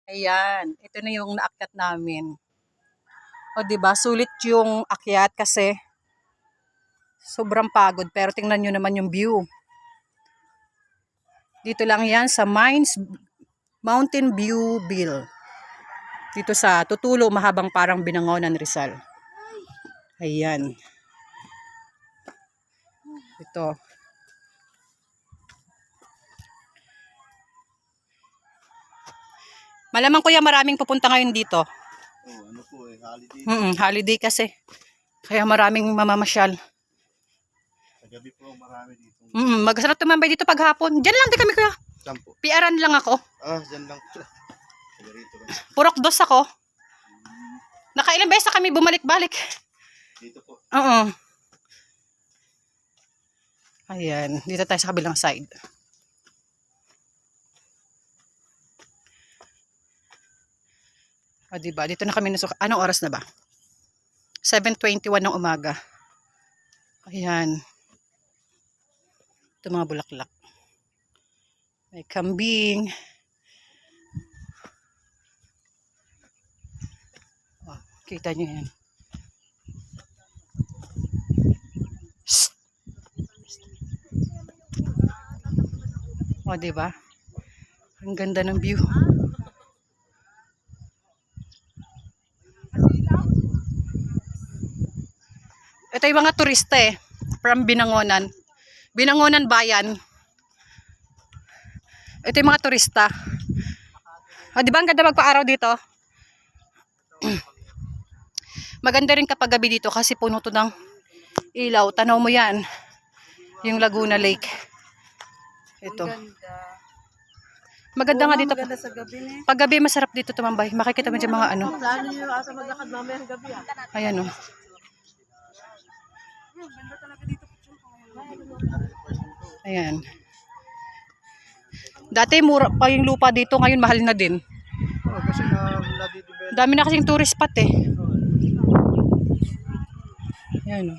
Ayan, ito na yung naakyat namin. O, diba? Sulit yung akyat kasi sobrang pagod. Pero tingnan nyo naman yung view. Dito lang yan sa Mountain View Bill. Dito sa Tutulo, mahabang parang Binangonan, Rizal. Ayan. Ito. Malamang kuya maraming pupunta ngayon dito. Oh, ano po holiday. Holiday kasi. Kaya maraming mamamasyal. Sa gabi po marami dito. Magsarap tumambay dito paghapon. Diyan lang din kami kuya. Saan po? PRan lang ako. Dyan lang po. Purok dos ako. Nakailang beses na kami bumalik-balik. Dito po. Oo. Ayan. Dito tayo sa kabilang side. O, diba? Dito na kami nasuka. Anong oras na ba? 7:21 ng umaga. Ayan. Ito mga bulaklak. May kambing. Oh, kita nyo yan. O, diba? Ang ganda ng view. Ito yung mga turista from Binangonan. Binangonan Bayan. Ito yung mga turista. O, diba ang ganda magpa-araw dito? Maganda rin kapag gabi dito kasi puno to ng ilaw. Tanaw mo yan. Yung Laguna Lake. Ito. Maganda nga dito. Maganda sa gabi ni. Pag gabi masarap dito tumambay. Makikita mo dyan mga ano. Plano nyo ata maglakad mamayang gabi Ayan o. Ganda talaga dito. Ayan. Dati mura pa yung lupa dito. Ngayon mahal na din. Kasi nadidevelop. Dami na kasing tourist spot eh. Ayan o.